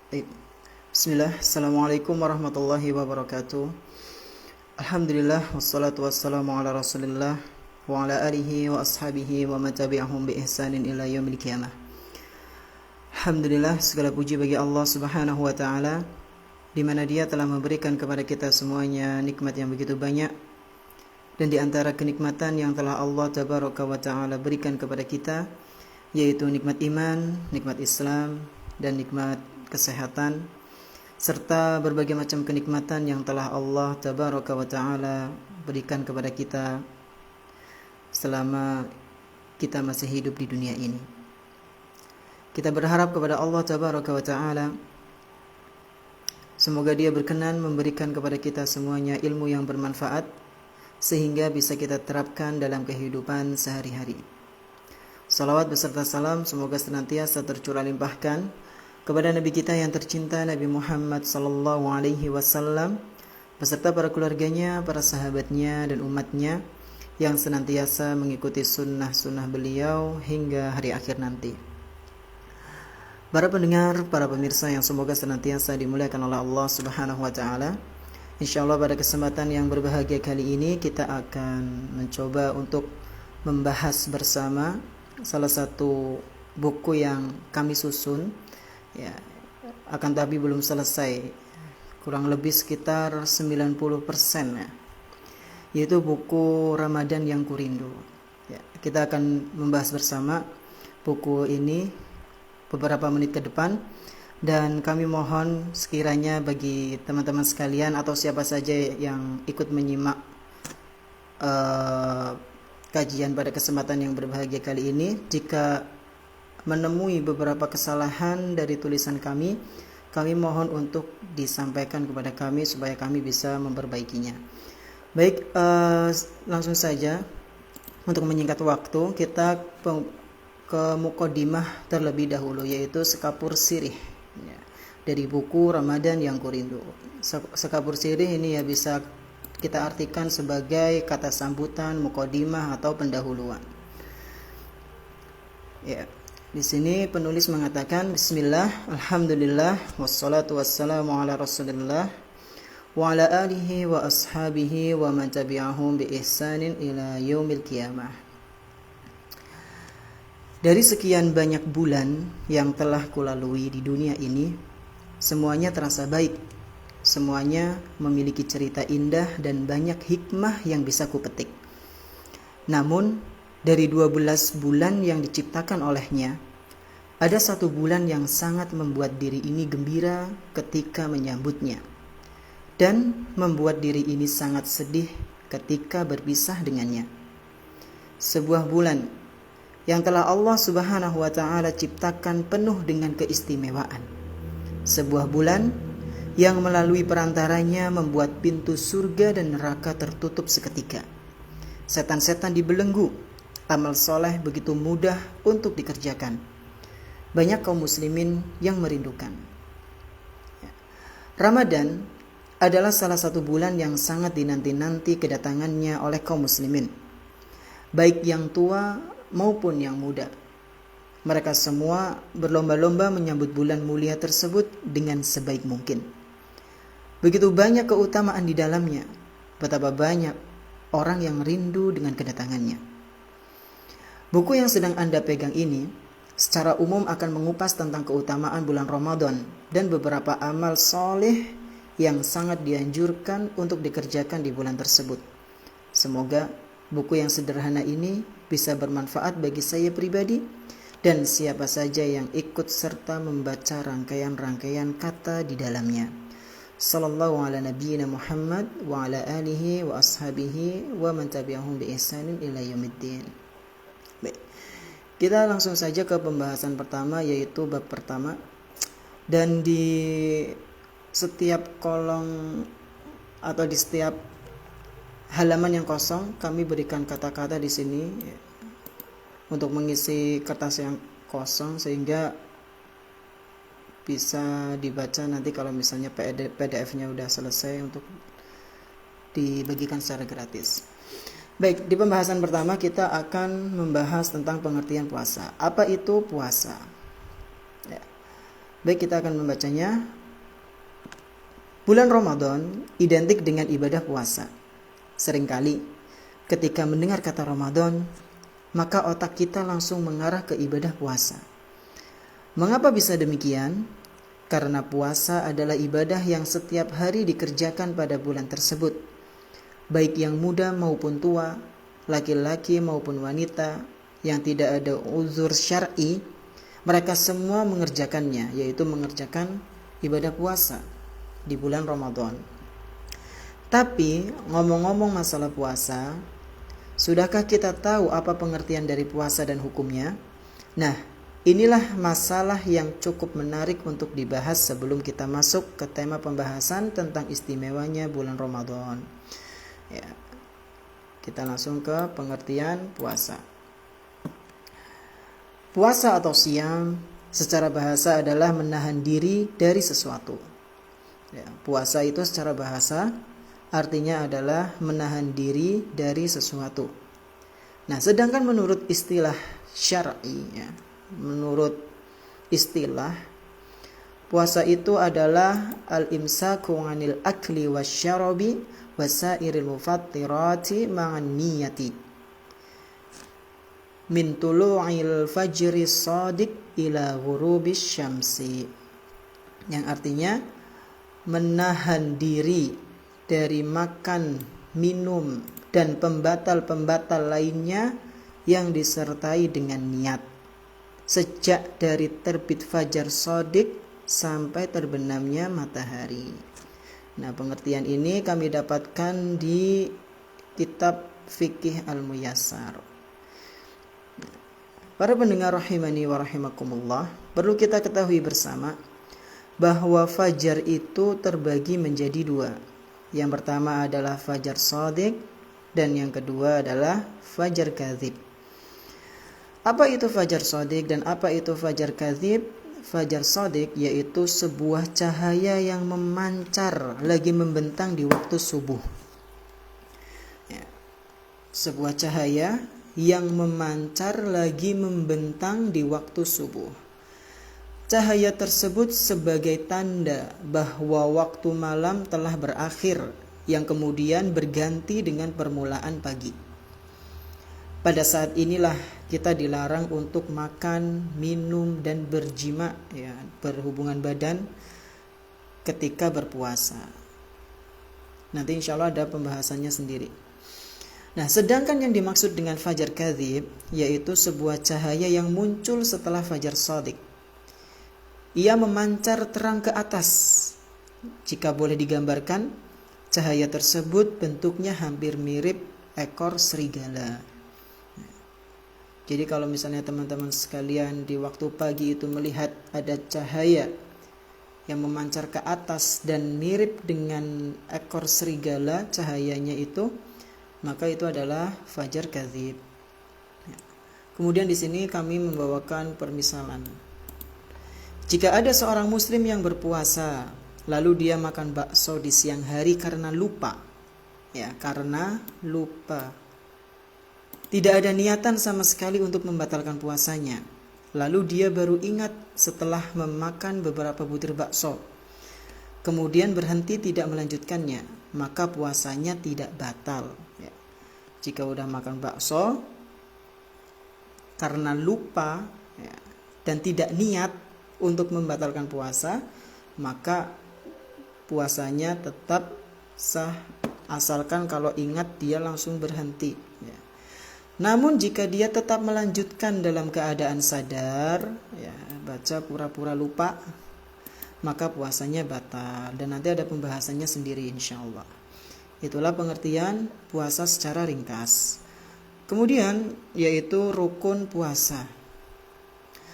Baik. Bismillah, Assalamualaikum warahmatullahi wabarakatuh. Alhamdulillah, wassalatu wassalamu ala rasulillah wa ala alihi wa ashabihi wa man tabi'ahum bi ihsanin ila yaumil qiyamah. Alhamdulillah, segala puji bagi Allah subhanahu wa ta'ala, di mana Dia telah memberikan kepada kita semuanya nikmat yang begitu banyak. Dan di antara kenikmatan yang telah Allah tabaraka wa ta'ala berikan kepada kita, yaitu nikmat iman, nikmat Islam, dan nikmat kesehatan, serta berbagai macam kenikmatan yang telah Allah tabaraka wa ta'ala berikan kepada kita selama kita masih hidup di dunia ini. Kita berharap kepada Allah tabaraka wa ta'ala, semoga Dia berkenan memberikan kepada kita semuanya ilmu yang bermanfaat, sehingga bisa kita terapkan dalam kehidupan sehari-hari. Salawat beserta salam semoga senantiasa tercurah limpahkan kepada Nabi kita yang tercinta, Nabi Muhammad sallallahu alaihi wasallam, beserta para keluarganya, para sahabatnya, dan umatnya yang senantiasa mengikuti sunnah-sunnah beliau hingga hari akhir nanti. Para pendengar, para pemirsa yang semoga senantiasa dimuliakan oleh Allah subhanahu wa ta'ala, InsyaAllah pada kesempatan yang berbahagia kali ini kita akan mencoba untuk membahas bersama salah satu buku yang kami susun, ya, akan tapi belum selesai, kurang lebih sekitar 90%, ya, yaitu buku Ramadan yang Kurindu. Ya, kita akan membahas bersama buku ini beberapa menit ke depan, dan kami mohon sekiranya bagi teman-teman sekalian atau siapa saja yang ikut menyimak kajian pada kesempatan yang berbahagia kali ini, jika menemui beberapa kesalahan dari tulisan kami mohon untuk disampaikan kepada kami supaya kami bisa memperbaikinya. Baik, langsung saja untuk menyingkat waktu, kita ke mukadimah terlebih dahulu, yaitu sekapur sirih, ya, dari buku Ramadan yang Kurindu. Sekapur sirih ini ya bisa kita artikan sebagai kata sambutan, mukadimah, atau pendahuluan. Ya. Di sini penulis mengatakan, Bismillah, Alhamdulillah, wassalatu wassalamu ala rasulillah wa ala alihi wa ashabihi wa man tabi'ahum bi ihsanin ila yaumil qiyamah. Dari sekian banyak bulan yang telah kulalui di dunia ini, semuanya terasa baik, semuanya memiliki cerita indah dan banyak hikmah yang bisa kupetik. Namun dari 12 bulan yang diciptakan olehnya, ada satu bulan yang sangat membuat diri ini gembira ketika menyambutnya, dan membuat diri ini sangat sedih ketika berpisah dengannya. Sebuah bulan yang telah Allah subhanahu wa ta'ala ciptakan penuh dengan keistimewaan. Sebuah bulan yang melalui perantaranya membuat pintu surga dan neraka tertutup seketika. Setan-setan dibelenggu. Amal soleh begitu mudah untuk dikerjakan. Banyak kaum muslimin yang merindukan. Ramadan adalah salah satu bulan yang sangat dinanti-nanti kedatangannya oleh kaum muslimin, baik yang tua maupun yang muda. Mereka semua berlomba-lomba menyambut bulan mulia tersebut dengan sebaik mungkin. Begitu banyak keutamaan di dalamnya, betapa banyak orang yang rindu dengan kedatangannya. Buku yang sedang Anda pegang ini secara umum akan mengupas tentang keutamaan bulan Ramadan dan beberapa amal soleh yang sangat dianjurkan untuk dikerjakan di bulan tersebut. Semoga buku yang sederhana ini bisa bermanfaat bagi saya pribadi dan siapa saja yang ikut serta membaca rangkaian-rangkaian kata di dalamnya. Sallallahu ala nabiyyina Muhammad wa ala alihi wa ashabihi wa man tabi'ahum bi ihsanin ila yaumiddin. Baik, kita langsung saja ke pembahasan pertama, yaitu bab pertama. Dan di setiap kolom atau di setiap halaman yang kosong kami berikan kata-kata di sini untuk mengisi kertas yang kosong, sehingga bisa dibaca nanti kalau misalnya PDF-nya udah selesai untuk dibagikan secara gratis. Baik, di pembahasan pertama kita akan membahas tentang pengertian puasa. Apa itu puasa? Ya. Baik, kita akan membacanya. Bulan Ramadan identik dengan ibadah puasa. Seringkali ketika mendengar kata Ramadan, maka otak kita langsung mengarah ke ibadah puasa. Mengapa bisa demikian? Karena puasa adalah ibadah yang setiap hari dikerjakan pada bulan tersebut. Baik yang muda maupun tua, laki-laki maupun wanita, yang tidak ada uzur syar'i, mereka semua mengerjakannya, yaitu mengerjakan ibadah puasa di bulan Ramadan. Tapi ngomong-ngomong masalah puasa, sudahkah kita tahu apa pengertian dari puasa dan hukumnya? Nah, inilah masalah yang cukup menarik untuk dibahas sebelum kita masuk ke tema pembahasan tentang istimewanya bulan Ramadan. Ya, kita langsung ke pengertian puasa. Puasa atau siam secara bahasa adalah menahan diri dari sesuatu. Ya, puasa itu secara bahasa artinya adalah menahan diri dari sesuatu. Nah, sedangkan menurut istilah syar'i, ya, menurut istilah, puasa itu adalah al-imsaku 'anil akli wasyarabi wasairil mufattirati ma'an niyati min tulu'il fajri shadiq ila ghurubis syamsi, yang artinya menahan diri dari makan, minum, dan pembatal-pembatal lainnya yang disertai dengan niat sejak dari terbit fajar shadiq sampai terbenamnya matahari. Nah, pengertian ini kami dapatkan di kitab Fikih Al-Muyassar. Para pendengar rahimani wa rahimakumullah, perlu kita ketahui bersama bahwa fajar itu terbagi menjadi dua. Yang pertama adalah fajar shadiq dan yang kedua adalah fajar kadzib. Apa itu fajar shadiq dan apa itu fajar kadzib? Fajar shadiq yaitu sebuah cahaya yang memancar lagi membentang di waktu subuh. Ya, sebuah cahaya yang memancar lagi membentang di waktu subuh. Cahaya tersebut sebagai tanda bahwa waktu malam telah berakhir, yang kemudian berganti dengan permulaan pagi. Pada saat inilah kita dilarang untuk makan, minum, dan berjima, ya, berhubungan badan ketika berpuasa. Nanti insya Allah ada pembahasannya sendiri. Nah, sedangkan yang dimaksud dengan fajar kadzib yaitu sebuah cahaya yang muncul setelah fajar shadiq. Ia memancar terang ke atas. Jika boleh digambarkan, cahaya tersebut bentuknya hampir mirip ekor serigala. Jadi kalau misalnya teman-teman sekalian di waktu pagi itu melihat ada cahaya yang memancar ke atas dan mirip dengan ekor serigala cahayanya itu, maka itu adalah fajar kadzib. Kemudian di sini kami membawakan permisalan. Jika ada seorang muslim yang berpuasa, lalu dia makan bakso di siang hari karena lupa. Ya, karena lupa. Tidak ada niatan sama sekali untuk membatalkan puasanya. Lalu dia baru ingat setelah memakan beberapa butir bakso. Kemudian berhenti tidak melanjutkannya, maka puasanya tidak batal. Ya. Jika udah makan bakso karena lupa, ya, dan tidak niat untuk membatalkan puasa, maka puasanya tetap sah, asalkan kalau ingat dia langsung berhenti. Ya. Namun jika dia tetap melanjutkan dalam keadaan sadar, ya, baca pura-pura lupa, maka puasanya batal. Dan nanti ada pembahasannya sendiri insya Allah. Itulah pengertian puasa secara ringkas. Kemudian yaitu rukun puasa.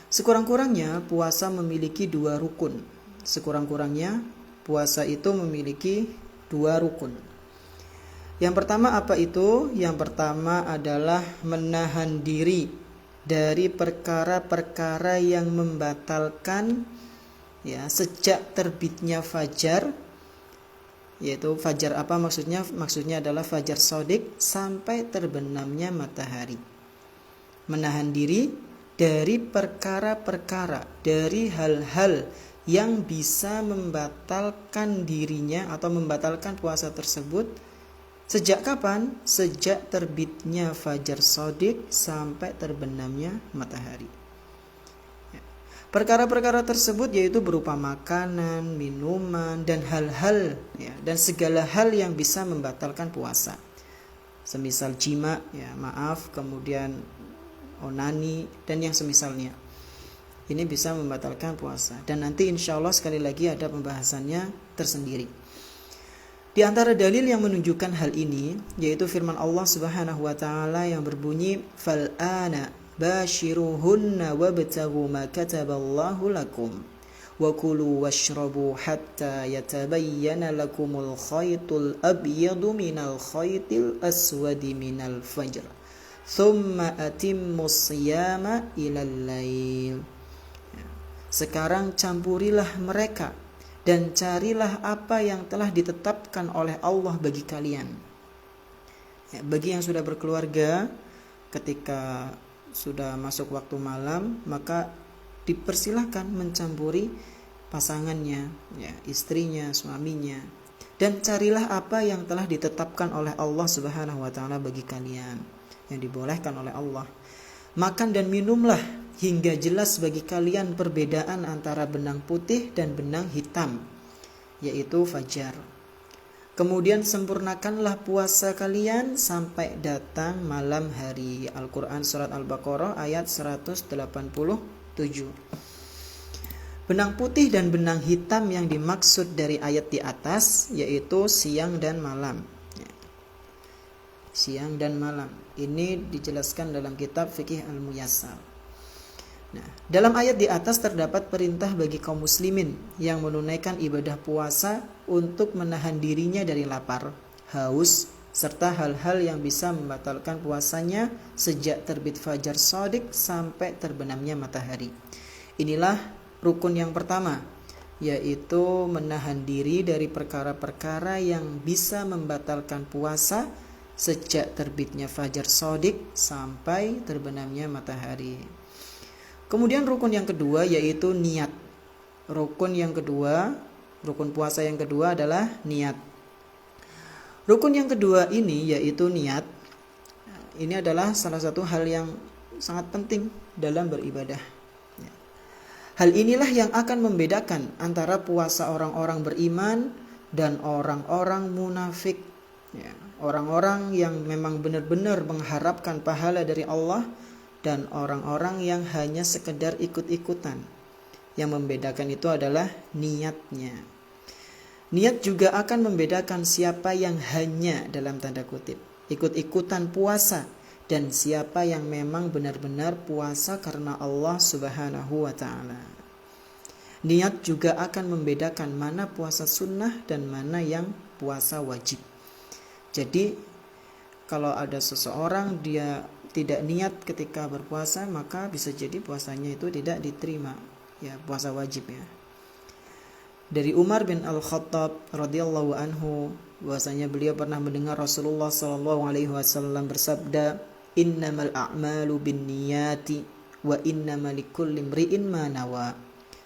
Sekurang-kurangnya puasa memiliki dua rukun. Sekurang-kurangnya puasa itu memiliki dua rukun. Yang pertama apa itu? Yang pertama adalah menahan diri dari perkara-perkara yang membatalkan, ya, sejak terbitnya fajar. Yaitu fajar apa maksudnya? Maksudnya adalah fajar shadiq sampai terbenamnya matahari. Menahan diri dari perkara-perkara, dari hal-hal yang bisa membatalkan dirinya atau membatalkan puasa tersebut. Sejak kapan? Sejak terbitnya fajar shadiq sampai terbenamnya matahari. Perkara-perkara tersebut yaitu berupa makanan, minuman, dan hal-hal dan segala hal yang bisa membatalkan puasa. Semisal jima, kemudian onani dan yang semisalnya. Ini bisa membatalkan puasa. Dan nanti insya Allah sekali lagi ada pembahasannya tersendiri. Di antara dalil yang menunjukkan hal ini yaitu firman Allah Subhanahu wa taala yang berbunyi fal'ana bashiruhunna wabtaghu ma kataballahu lakum wa kulu washrabu hatta yatabayyana lakumul khaytul abyadu minal khaytil aswadi minal fajr thumma atimmus siyama ilal lail. Sekarang campurilah mereka dan carilah apa yang telah ditetapkan oleh Allah bagi kalian. Bagi yang sudah berkeluarga, ketika sudah masuk waktu malam, maka dipersilahkan mencampuri pasangannya, istrinya, suaminya. Dan carilah apa yang telah ditetapkan oleh Allah Subhanahu wa taala bagi kalian, yang dibolehkan oleh Allah. Makan dan minumlah hingga jelas bagi kalian perbedaan antara benang putih dan benang hitam, yaitu fajar. Kemudian sempurnakanlah puasa kalian sampai datang malam hari. Al-Quran Surat Al-Baqarah ayat 187. Benang putih dan benang hitam yang dimaksud dari ayat di atas yaitu siang dan malam. Siang dan malam. Ini dijelaskan dalam kitab Fikih Al-Muyassar. Nah, dalam ayat di atas terdapat perintah bagi kaum muslimin yang menunaikan ibadah puasa untuk menahan dirinya dari lapar, haus, serta hal-hal yang bisa membatalkan puasanya sejak terbit fajar shadiq sampai terbenamnya matahari. Inilah rukun yang pertama, yaitu menahan diri dari perkara-perkara yang bisa membatalkan puasa sejak terbitnya fajar shadiq sampai terbenamnya matahari. Kemudian rukun yang kedua yaitu niat. Rukun puasa yang kedua adalah niat. Rukun yang kedua ini yaitu niat. Ini adalah salah satu hal yang sangat penting dalam beribadah. Hal inilah yang akan membedakan antara puasa orang-orang beriman dan orang-orang munafik. Orang-orang yang memang benar-benar mengharapkan pahala dari Allah dan orang-orang yang hanya sekedar ikut-ikutan. Yang membedakan itu adalah niatnya. Niat juga akan membedakan siapa yang hanya dalam tanda kutip ikut-ikutan puasa dan siapa yang memang benar-benar puasa karena Allah Subhanahu wa taala. Niat juga akan membedakan mana puasa sunnah dan mana yang puasa wajib. Jadi kalau ada seseorang dia tidak niat ketika berpuasa, maka bisa jadi puasanya itu tidak diterima, puasa wajib ya. Dari Umar bin Al-Khattab radhiyallahu anhu, bahwasanya beliau pernah mendengar Rasulullah sallallahu alaihi wasallam bersabda, "Innamal a'malu binniyati wa innamal likulli imri'in ma nawa."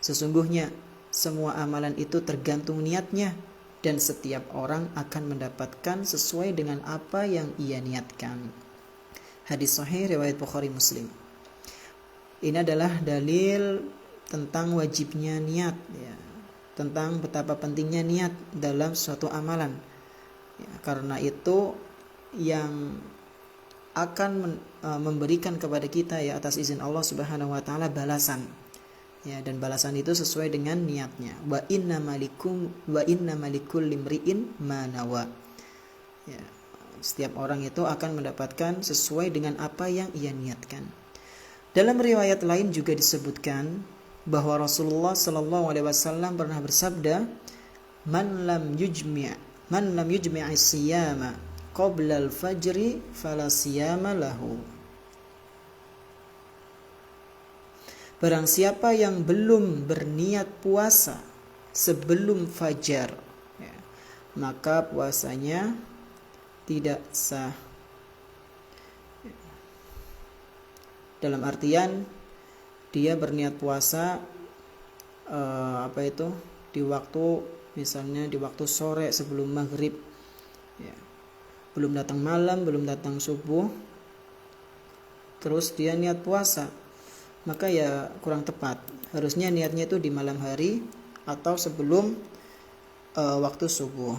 Sesungguhnya semua amalan itu tergantung niatnya dan setiap orang akan mendapatkan sesuai dengan apa yang ia niatkan. Hadis sahih riwayat Bukhari Muslim. Ini adalah dalil tentang wajibnya niat, tentang betapa pentingnya niat dalam suatu amalan. Karena itu yang akan memberikan kepada kita atas izin Allah Subhanahu wa taala balasan. Dan balasan itu sesuai dengan niatnya. Wa innamal likulli imri'in ma nawa. Setiap orang itu akan mendapatkan sesuai dengan apa yang ia niatkan. Dalam riwayat lain juga disebutkan bahwa Rasulullah sallallahu alaihi wasallam pernah bersabda, "Man lam yujmi' as-siyama qabla al-fajri fala siyama lahu." Barang siapa yang belum berniat puasa sebelum fajar, maka puasanya tidak sah. Dalam artian dia berniat puasa di waktu, misalnya di waktu sore sebelum maghrib, ya. Belum datang malam, belum datang subuh, terus dia niat puasa, maka ya kurang tepat. Harusnya niatnya itu di malam hari atau sebelum waktu subuh.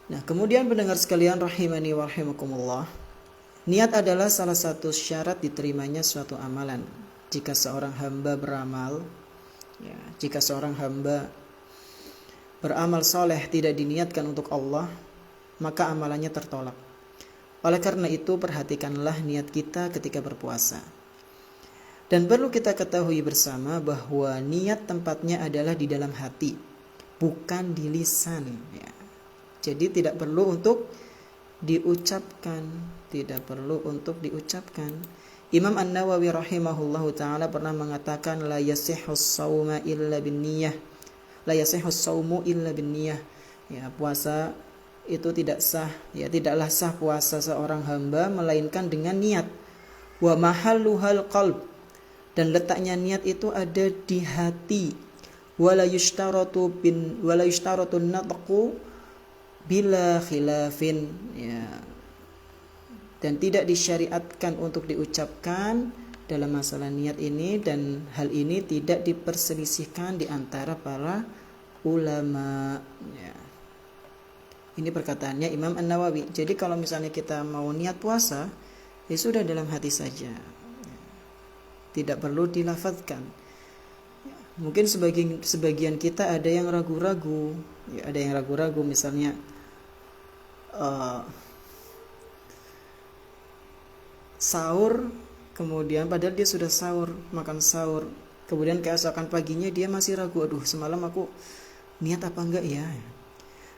Nah, kemudian pendengar sekalian rahimani wa rahimakumullah, niat adalah salah satu syarat diterimanya suatu amalan. Jika seorang hamba beramal, ya, jika seorang hamba beramal soleh tidak diniatkan untuk Allah, maka amalannya tertolak. Oleh karena itu, perhatikanlah niat kita ketika berpuasa. Dan perlu kita ketahui bersama bahwa niat tempatnya adalah di dalam hati, bukan di lisan, ya. Jadi tidak perlu untuk diucapkan, Imam An-Nawawi rahimahullahu taala pernah mengatakan la yasihhus shauma illa binniyah. La yasihhus shaumu illa binniyah. Ya, puasa itu tidak sah, ya, tidaklah sah puasa seorang hamba melainkan dengan niat. Wa mahalluhal qalb, dan letaknya niat itu ada di hati. Wala yushtaratu natqu bila khilafin, ya. Dan tidak disyariatkan untuk diucapkan dalam masalah niat ini, dan hal ini tidak diperselisihkan di antara para ulama, ya. Ini perkataannya Imam An-Nawawi. Jadi kalau misalnya kita mau niat puasa, ya sudah dalam hati saja, tidak perlu dilafadzkan. Mungkin sebagian kita ada yang ragu-ragu, ya, misalnya sahur, kemudian padahal dia sudah makan sahur, kemudian keesokan paginya dia masih ragu, aduh semalam aku niat apa enggak ya.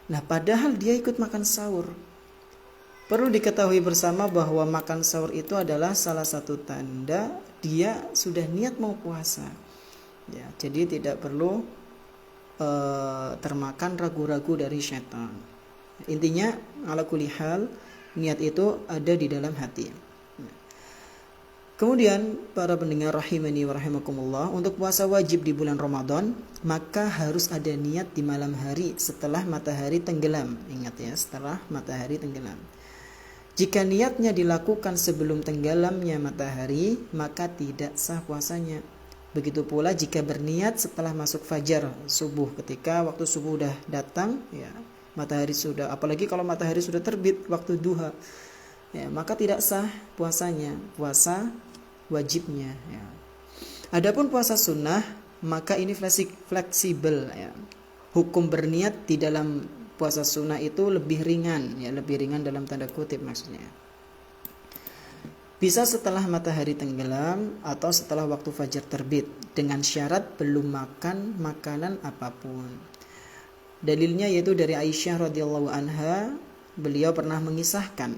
Nah, padahal dia ikut makan sahur. Perlu diketahui bersama bahwa makan sahur itu adalah salah satu tanda dia sudah niat mau puasa, ya. Jadi tidak perlu termakan ragu-ragu dari syaitan. Intinya ala kulli hal, niat itu ada di dalam hati. Kemudian para pendengar rahimani wa rahimakumullah, untuk puasa wajib di bulan Ramadan, maka harus ada niat di malam hari setelah matahari tenggelam. Ingat ya, setelah matahari tenggelam. Jika niatnya dilakukan sebelum tenggelamnya matahari, maka tidak sah puasanya. Begitu pula jika berniat setelah masuk fajar, subuh, ketika waktu subuh udah datang, ya, matahari sudah, apalagi kalau matahari sudah terbit waktu duha, ya, maka tidak sah puasanya, puasa wajibnya, ya. Adapun puasa sunnah, maka ini fleksibel, ya. Hukum berniat di dalam puasa sunnah itu lebih ringan, ya, lebih ringan dalam tanda kutip maksudnya. Bisa setelah matahari tenggelam atau setelah waktu fajar terbit, dengan syarat belum makan makanan apapun. Dalilnya yaitu dari Aisyah radhiyallahu anha, beliau pernah mengisahkan,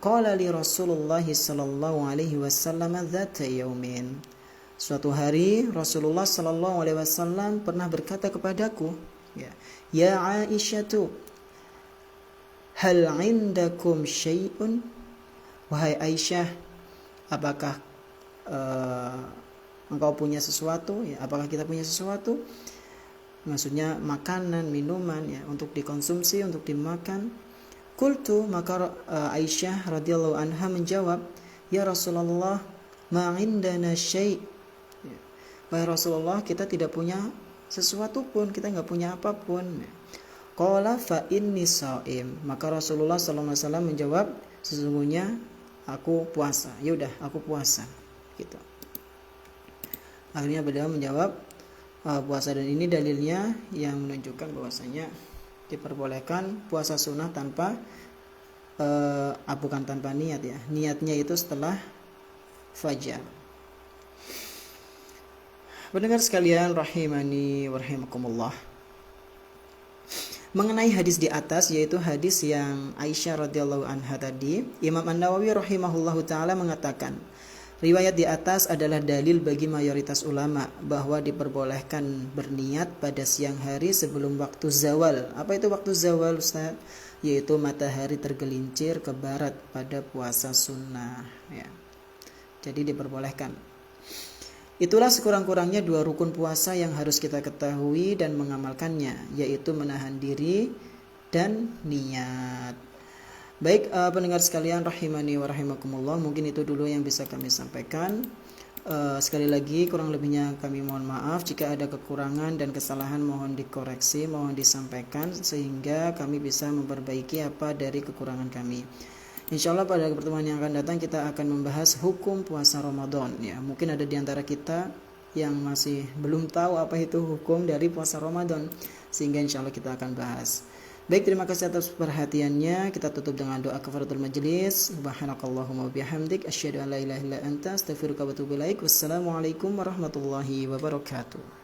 qala li Rasulullah sallallahu alaihi wasallam dzata yaumin. Suatu hari Rasulullah sallallahu alaihi wasallam pernah berkata kepadaku, ya Aisyatu, hal indakum syai'un? Wahai Aisyah, apakah engkau punya sesuatu, ya, apakah kita punya sesuatu? Maksudnya makanan, minuman, ya, untuk dikonsumsi, untuk dimakan. Qultu, maka Aisyah radhiyallahu anha menjawab, ya Rasulullah, ma indana syai'. Wahai Rasulullah, kita tidak punya sesuatu pun, kita enggak punya apapun. Qala fa inni shaim. Maka Rasulullah sallallahu alaihi wasallam menjawab, sesungguhnya aku puasa. Ya udah, aku puasa. Gitu. Akhirnya beliau menjawab puasa, dan ini dalilnya yang menunjukkan bahwasanya diperbolehkan puasa sunnah tanpa bukan tanpa niat, ya. Niatnya itu setelah fajar. Pendengar sekalian rahimani wa rahimakumullah. Mengenai hadis di atas, yaitu hadis yang Aisyah radhiyallahu anha tadi, Imam An-Nawawi rahimahullahu taala mengatakan, riwayat di atas adalah dalil bagi mayoritas ulama bahwa diperbolehkan berniat pada siang hari sebelum waktu zawal. Apa itu waktu zawal, Ustaz? Yaitu matahari tergelincir ke barat pada puasa sunnah, ya. Jadi diperbolehkan. Itulah sekurang-kurangnya 2 rukun puasa yang harus kita ketahui dan mengamalkannya, yaitu menahan diri dan niat. Baik, pendengar sekalian rahimani wa rahimakumullah, mungkin itu dulu yang bisa kami sampaikan. Sekali lagi kurang lebihnya kami mohon maaf. Jika ada kekurangan dan kesalahan mohon dikoreksi, mohon disampaikan sehingga kami bisa memperbaiki apa dari kekurangan kami. Insya Allah pada pertemuan yang akan datang kita akan membahas hukum puasa Ramadan. Ya, mungkin ada di antara kita yang masih belum tahu apa itu hukum dari puasa Ramadan, sehingga insya Allah kita akan bahas. Baik, terima kasih atas perhatiannya. Kita tutup dengan doa kafaratul majelis. Subhanakallahumma bihamdik asyhadu an la ilaha illa anta astaghfiruka wa atubu ilaik. Wassalamualaikum warahmatullahi wabarakatuh.